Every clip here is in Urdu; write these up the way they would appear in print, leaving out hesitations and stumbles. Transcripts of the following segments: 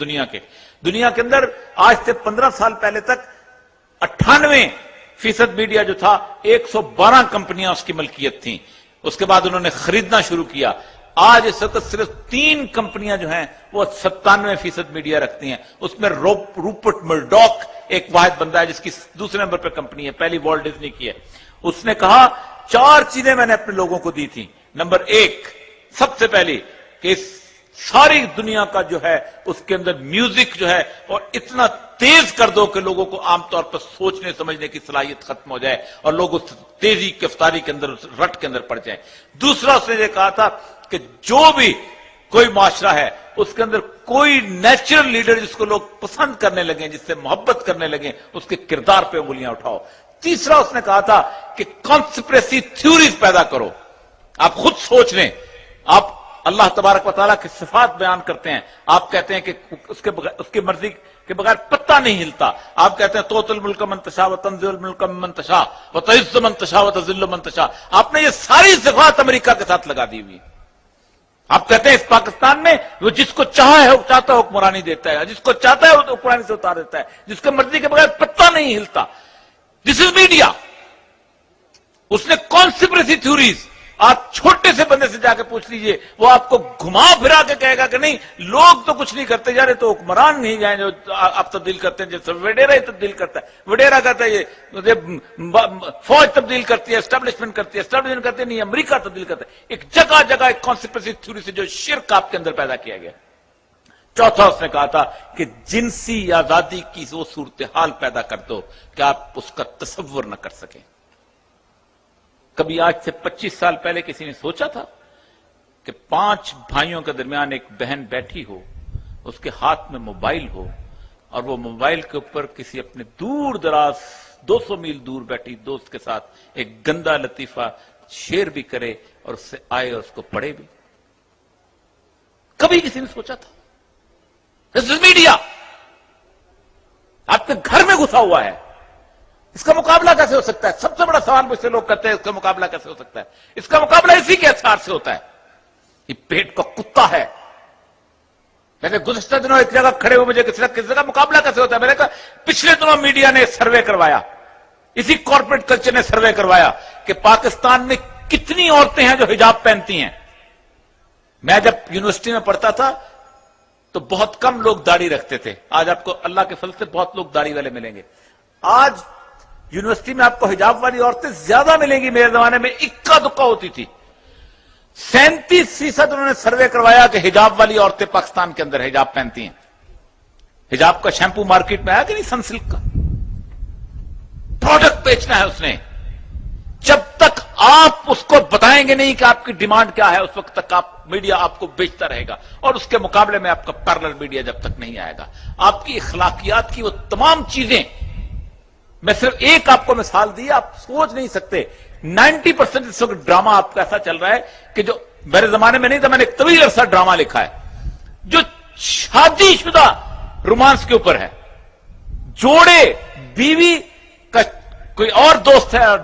دنیا کے اندر آج سے 15 سال پہلے تک 98% میڈیا جو تھا 112 کمپنیاں اس کی ملکیت تھیں. اس کے بعد انہوں نے خریدنا شروع کیا. آج اس وقت صرف 3 کمپنیاں جو ہیں وہ 97% میڈیا رکھتی ہیں. اس میں روپرٹ مرڈاک ایک واحد بندہ ہے جس کی دوسرے نمبر پہ کمپنی ہے, پہلی والٹ ڈزنی کی ہے. اس نے کہا 4 چیزیں میں نے اپنے لوگوں کو دی تھی. نمبر 1 سب سے پہلی کہ اس ساری دنیا کا جو ہے اس کے اندر میوزک جو ہے اور اتنا تیز کر دو کہ لوگوں کو عام طور پر سوچنے سمجھنے کی صلاحیت ختم ہو جائے اور لوگ اس تیزی گفتاری کے اندر رٹ کے اندر پڑ جائیں. دوسرا اس نے یہ کہا تھا کہ جو بھی کوئی معاشرہ ہے اس کے اندر کوئی نیچرل لیڈر جس کو لوگ پسند کرنے لگیں, جس سے محبت کرنے لگیں, اس کے کردار پہ انگلیاں اٹھاؤ. تیسرا اس نے کہا تھا کہ کانسپریسی تھیوریز پیدا کرو. آپ خود سوچ لیں, آپ اللہ تبارک و تعالیٰ کی صفات بیان کرتے ہیں, آپ کہتے ہیں کہ اس کی مرضی کے بغیر پتہ نہیں ہلتا. آپ کہتے ہیں توت الملک من تشاء وتنزع الملک ممن تشاء وتعز من تشاء وتذل من تشاء. آپ نے یہ ساری صفات امریکہ کے ساتھ لگا دی ہوئی. آپ کہتے ہیں اس پاکستان میں وہ جس کو چاہتا ہے حکمرانی دیتا ہے, جس کو چاہتا ہے وہ حکمرانی سے اتار دیتا ہے, جس کی مرضی کے بغیر پتہ نہیں ہلتا. دس از میڈیا. اس نے کانسپریسی تھیوریز, آپ چھوٹے سے بندے سے جا کے پوچھ لیجئے, وہ آپ کو گھما پھرا کے کہے گا کہ نہیں لوگ تو کچھ نہیں کرتے جا رہے, تو حکمران نہیں جائیں جو آپ تبدیل کرتے ہیں, جیسے وڈیرا ہی تبدیل کرتا ہے. وڈیرا کہتا ہے یہ فوج تبدیل کرتی ہے, اسٹیبلشمنٹ کرتی ہے, نہیں امریکہ تبدیل کرتا ہے. ایک جگہ جگہ ایک کانسپریسی تھیوری سے جو شرک آپ کے اندر پیدا کیا گیا. چوتھا اس نے کہا تھا کہ جنسی آزادی کی وہ صورتحال پیدا کر دو کہ آپ اس کا تصور نہ کر سکیں. کبھی آج سے 25 سال پہلے کسی نے سوچا تھا کہ 5 بھائیوں کے درمیان ایک بہن بیٹھی ہو, اس کے ہاتھ میں موبائل ہو, اور وہ موبائل کے اوپر کسی اپنے دور دراز 200 میل دور بیٹھی دوست کے ساتھ ایک گندا لطیفہ شیئر بھی کرے اور اس سے آئے اور اس کو پڑھے بھی؟ کبھی کسی نے سوچا تھا؟ دس از میڈیا. آپ کے گھر میں گھسا ہوا ہے. اس کا مقابلہ کیسے ہو سکتا ہے؟ سب سے بڑا سوال مجھ سے لوگ کرتے ہیں اس کا مقابلہ کیسے ہو سکتا ہے. اس کا مقابلہ اسی کے اثار سے ہوتا ہے. یہ پیٹ کا کتا ہے. میں نے گزشتہ دنوں ایک جگہ کھڑے ہوئے مجھے کسی کا مقابلہ کیسے ہوتا ہے, میں نے کہا پچھلے دنوں میڈیا نے سروے کروایا, اسی کارپوریٹ کلچر نے سروے کروایا کہ پاکستان میں کتنی عورتیں ہیں جو حجاب پہنتی ہیں. میں جب یونیورسٹی میں پڑھتا تھا تو بہت کم لوگ داڑھی رکھتے تھے. آج آپ کو اللہ کے فضل سے بہت لوگ داڑھی والے ملیں گے. آج یونیورسٹی میں آپ کو حجاب والی عورتیں زیادہ ملیں گی. میرے زمانے میں اکا دکا ہوتی تھی. 37% انہوں نے سروے کروایا کہ حجاب والی عورتیں پاکستان کے اندر حجاب پہنتی ہیں. حجاب کا شیمپو مارکیٹ میں آیا کہ نہیں, سن سلک کا پروڈکٹ بیچنا ہے اس نے. جب تک آپ اس کو بتائیں گے نہیں کہ آپ کی ڈیمانڈ کیا ہے, اس وقت تک میڈیا آپ کو بیچتا رہے گا. اور اس کے مقابلے میں آپ کا پیرلل میڈیا جب تک نہیں آئے گا, آپ کی اخلاقیات کی وہ تمام چیزیں. میں صرف ایک آپ کو مثال دی, آپ سوچ نہیں سکتے 90% اس وقت ڈرامہ آپ کا ایسا چل رہا ہے کہ جو میرے زمانے میں نہیں تھا. میں نے ایک طویل عرصہ ڈرامہ لکھا ہے جو شادی شدہ رومانس کے اوپر ہے. جوڑے بیوی کا کوئی اور دوست ہے اور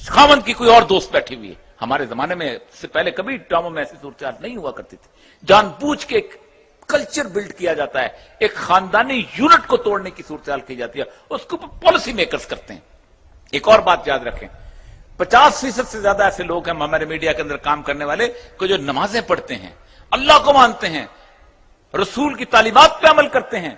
خاوند کی کوئی اور دوست بیٹھی ہوئی ہے. ہمارے زمانے میں سے پہلے کبھی ڈراموں میں ایسی صورتحال نہیں ہوا کرتی تھی. جان بوجھ کے ایک کلچر بلڈ کیا جاتا ہے, ایک خاندانی یونٹ کو توڑنے کی صورتحال کی جاتی ہے, اس کو پالیسی میکرز کرتے ہیں. ایک اور بات یاد رکھیں, 50% سے زیادہ ایسے لوگ ہیں ہمارے میڈیا کے اندر کام کرنے والے کہ جو نمازیں پڑھتے ہیں, اللہ کو مانتے ہیں, رسول کی تعلیمات پہ عمل کرتے ہیں,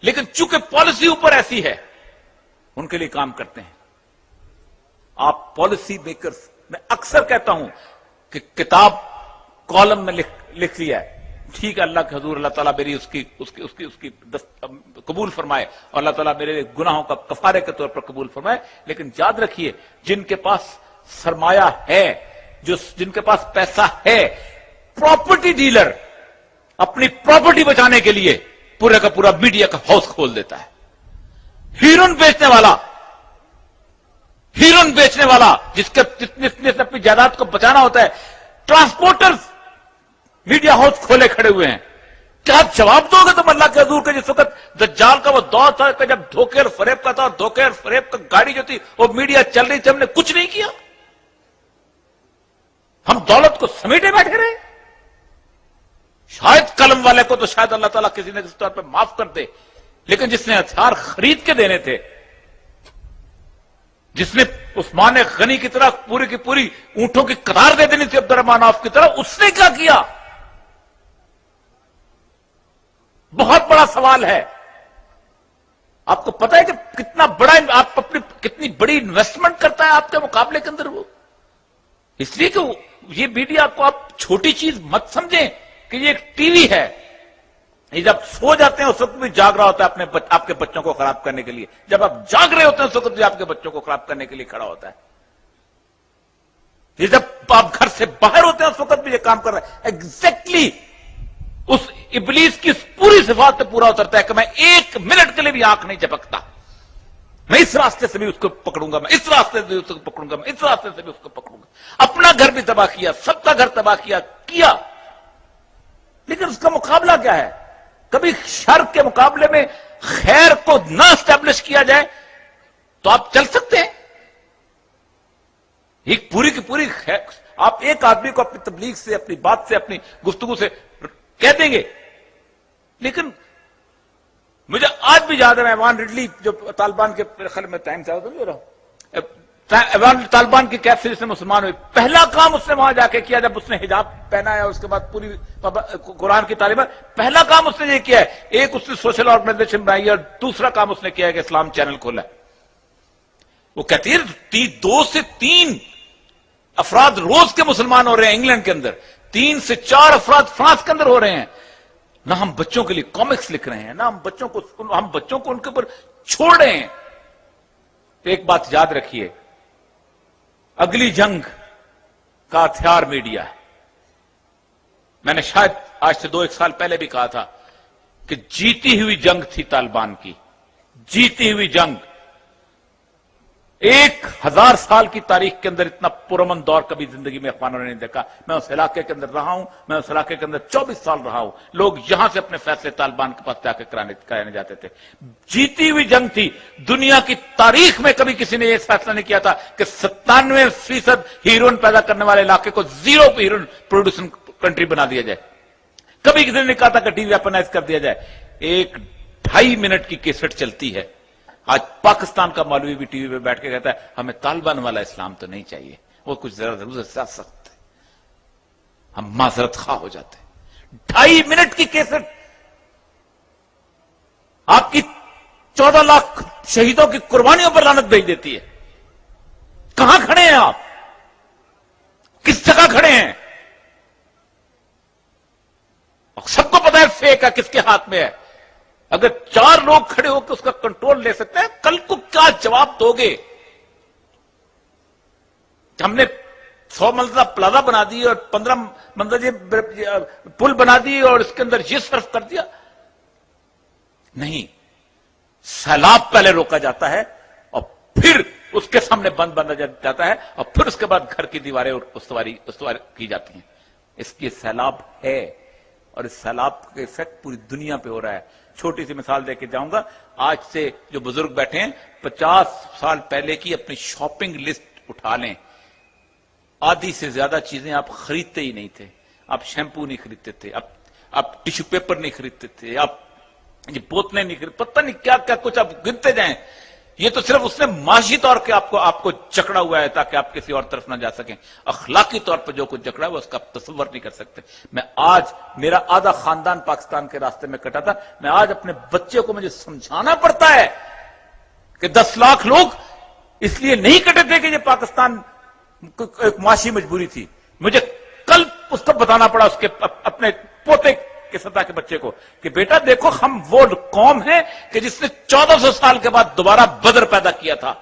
لیکن چونکہ پالیسی اوپر ایسی ہے ان کے لیے کام کرتے ہیں. آپ پالیسی میکرز, میں اکثر کہتا ہوں کہ کتاب کالم میں لکھ لیا ہے, ٹھیک ہے, اللہ کے حضور اللہ تعالیٰ میری اس کی قبول فرمائے اور اللہ تعالیٰ میرے گناہوں کا کفارے کے طور پر قبول فرمائے. لیکن یاد رکھیے جن کے پاس سرمایہ ہے, جن کے پاس پیسہ ہے, پراپرٹی ڈیلر اپنی پراپرٹی بچانے کے لیے پورے کا پورا میڈیا کا ہاؤس کھول دیتا ہے. ہیروئن بیچنے والا جس نے اپنی جائیداد کو بچانا ہوتا ہے, ٹرانسپورٹرز میڈیا ہاؤس کھولے کھڑے ہوئے ہیں. کیا آپ جواب دو گے تم اللہ کے حضور کے جس وقت دجال کا وہ دور تھا کہ جب دھوکے اور فریب کا تھا, اور دھوکے اور فریب کا گاڑی جو تھی وہ میڈیا چل رہی تھی, ہم نے کچھ نہیں کیا, ہم دولت کو سمیٹے بیٹھے رہے. شاید قلم والے کو تو شاید اللہ تعالیٰ کسی نہ کسی طور پہ معاف کر دے، لیکن جس نے ہتھیار خرید کے دینے تھے، جس نے عثمان غنی کی طرح پوری کی پوری اونٹوں کی قطار دے دینی تھی عبد الرحمان عوف کی طرح، اس نے کیا کیا؟ بہت بڑا سوال ہے۔ آپ کو پتا ہے کہ کتنا بڑا آپ اپنی کتنی بڑی انویسٹمنٹ کرتا ہے آپ کے مقابلے کے اندر وہ؟ اس لیے کہ یہ میڈیا کو آپ چھوٹی چیز مت سمجھیں کہ یہ ایک ٹی وی ہے، یہ جب سو جاتے ہیں اس وقت بھی جاگ رہا ہوتا ہے آپ کے بچوں کو خراب کرنے کے لیے، جب آپ جاگ رہے ہوتے ہیں اس وقت بھی آپ کے بچوں کو خراب کرنے کے لیے کھڑا ہوتا ہے، یہ جب آپ گھر سے باہر ہوتے ہیں اس وقت بھی یہ کام کر رہا ہے۔ ایگزیکٹلی اس ابلیس کی پوری صفات پہ پورا اترتا ہے کہ میں ایک منٹ کے لیے بھی آنکھ نہیں جھپکتا، میں اس راستے سے بھی اس کو پکڑوں گا، میں اس راستے سے بھی اس کو پکڑوں گا، میں اس راستے سے بھی اس کو پکڑوں گا۔ اپنا گھر بھی تباہ کیا، سب کا گھر تباہ کیا، لیکن اس کا مقابلہ کیا ہے؟ کبھی شر کے مقابلے میں خیر کو نہ اسٹیبلش کیا جائے تو آپ چل سکتے ہیں؟ ایک پوری کی پوری آپ ایک آدمی کو اپنی تبلیغ سے، اپنی بات سے، اپنی گفتگو سے کہہ دیں گے، لیکن مجھے آج بھی یاد ہے، میں ایوان رڈلی جو طالبان کے خل میں ٹائم سے لے رہا ہوں، ایوان طالبان کی قید سے جس نے مسلمان ہوئے، پہلا کام اس نے وہاں جا کے کیا جب اس نے حجاب پہنا ہے، اس کے بعد پوری قرآن کی تعلیمات، پہلا کام اس نے یہ کیا ہے، ایک اس نے سوشل آرگنائزیشن بنائی ہے، اور دوسرا کام اس نے کیا ہے کہ اسلام چینل کھولا ہے۔ وہ کہتی ہے 2 سے 3 افراد روز کے مسلمان ہو رہے ہیں انگلینڈ کے اندر، 3 سے 4 افراد فرانس کے اندر ہو رہے ہیں۔ نہ ہم بچوں کے لیے کامکس لکھ رہے ہیں، نہ ہم بچوں کو ان کے اوپر چھوڑ رہے ہیں۔ تو ایک بات یاد رکھیے، اگلی جنگ کا ہتھیار میڈیا ہے۔ میں نے شاید آج سے 2-1 سال پہلے بھی کہا تھا کہ جیتی ہوئی جنگ تھی طالبان کی، جیتی ہوئی جنگ۔ 1000 سال کی تاریخ کے اندر اتنا پرامن دور کبھی زندگی میں اخوانوں نے نہیں دیکھا۔ میں اس علاقے کے اندر رہا ہوں، میں اس علاقے کے اندر 24 سال رہا ہوں، لوگ یہاں سے اپنے فیصلے طالبان کے پاس جا کے کرانے جاتے تھے۔ جیتی ہوئی جنگ تھی۔ دنیا کی تاریخ میں کبھی کسی نے یہ فیصلہ نہیں کیا تھا کہ 97% ہیروئن پیدا کرنے والے علاقے کو 0 ہیروئن پروڈیوسنگ کنٹری بنا دیا جائے۔ کبھی کسی نے نہیں کہا تھا کہ ٹی وی ویپنائز کر دیا جائے۔ 1-2.5 منٹ کی کیسٹ چلتی ہے۔ آج پاکستان کا مولوی بھی ٹی وی پہ بیٹھ کے کہتا ہے ہمیں طالبان والا اسلام تو نہیں چاہیے، وہ کچھ ضرور سے سخت ہے، ہم معذرت خواہ ہو جاتے ہیں۔ 2.5 منٹ کی کیسٹ آپ کی 14 لاکھ شہیدوں کی قربانیوں پر لعنت بھیج دیتی ہے۔ کہاں کھڑے ہیں آپ؟ کس جگہ کھڑے ہیں؟ اور سب کو پتا ہے فیک ہے کس کے ہاتھ میں ہے۔ اگر 4 لوگ کھڑے ہو کے اس کا کنٹرول لے سکتے ہیں، کل کو کیا جواب دو گے؟ ہم نے 100 منزلہ پلازا بنا دی اور 15 منزلہ پل بنا دی اور اس کے اندر یہ صرف کر دیا؟ نہیں، سیلاب پہلے روکا جاتا ہے اور پھر اس کے سامنے بند بنا جاتا ہے اور پھر اس کے بعد گھر کی دیواریں استواری کی جاتی ہیں۔ اس کی سیلاب ہے اور اس سیلاب کا ایفیکٹ پوری دنیا پہ ہو رہا ہے۔ چھوٹی سی مثال دے کے جاؤں گا، آج سے جو بزرگ بیٹھے ہیں 50 سال پہلے کی اپنی شاپنگ لسٹ اٹھا لیں، آدھی سے زیادہ چیزیں آپ خریدتے ہی نہیں تھے۔ آپ شیمپو نہیں خریدتے تھے، آپ ٹیشو پیپر نہیں خریدتے تھے، آپ یہ بوتلیں نہیں خریدتے، پتہ نہیں کیا کیا کچھ آپ گنتے جائیں۔ یہ تو صرف اس نے معاشی طور پہ آپ کو جکڑا ہوا ہے تاکہ آپ کسی اور طرف نہ جا سکیں۔ اخلاقی طور پر جو کچھ جکڑا ہے وہ اس کا تصور نہیں کر سکتے۔ میں آج میرا آدھا خاندان پاکستان کے راستے میں کٹا تھا، میں آج اپنے بچے کو مجھے سمجھانا پڑتا ہے کہ 10 لاکھ لوگ اس لیے نہیں کٹے تھے کہ یہ پاکستان ایک معاشی مجبوری تھی۔ مجھے کل اس کو بتانا پڑا اس کے اپنے پوتے کے سطح کے بچے کو کہ بیٹا دیکھو ہم وہ قوم ہیں کہ جس نے 1400 سال کے بعد دوبارہ بدر پیدا کیا تھا،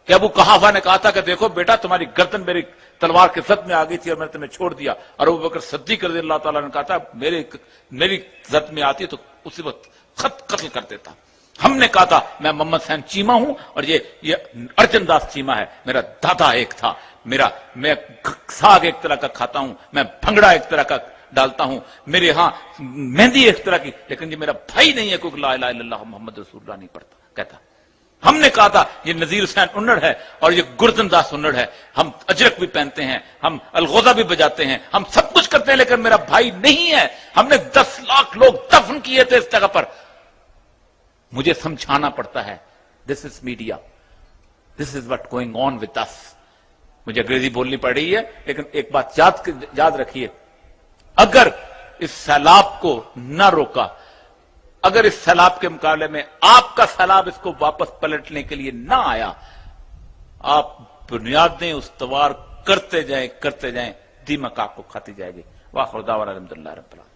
کہ ابو قحافہ نے کہا تھا کہ دیکھو بیٹا تمہاری گردن میری تلوار کے زد میں آ گئی تھی اور میں نے تمہیں چھوڑ دیا، اور ابو بکر صدیق رضی اللہ تعالیٰ نے کہا تھا میری زد میں آتی تو اسی وقت قتل کر دیتا۔ ہم نے کہا تھا میں محمد حسین چیمہ ہوں اور یہ ارجن داس چیمہ ہے، میرا دادا ایک تھا، میں ساگ ایک طرح کا کھاتا ہوں، میں بھنگڑا ایک طرح کا ڈالتا ہوں، میرے ہاں مہندی ایک طرح کی، لیکن یہ میرا بھائی نہیں ہے کوئی لا الہ الا اللہ محمد رسول اللہ نہیں پڑھتا کہتا۔ ہم نے کہا تھا یہ نذیر حسین انڑ ہے اور یہ گردن داس انڑ ہے، ہم اجرک بھی پہنتے ہیں، ہم الغوزہ بھی بجاتے ہیں، ہم سب کچھ کرتے ہیں، لیکن میرا بھائی نہیں ہے۔ ہم نے 10 لاکھ لوگ دفن کیے تھے اس جگہ پر۔ مجھے سمجھانا پڑتا ہے، this is media, this is what going on with us. مجھے انگریزی بولنی پڑ رہی ہے، لیکن ایک بات یاد رکھیے، اگر اس سیلاب کو نہ روکا، اگر اس سیلاب کے مقابلے میں آپ کا سیلاب اس کو واپس پلٹنے کے لیے نہ آیا، آپ بنیادیں استوار کرتے جائیں، دیمک آپ کو کھاتی جائے گی۔ وآخر دعوانا الحمدللہ رب العالمین۔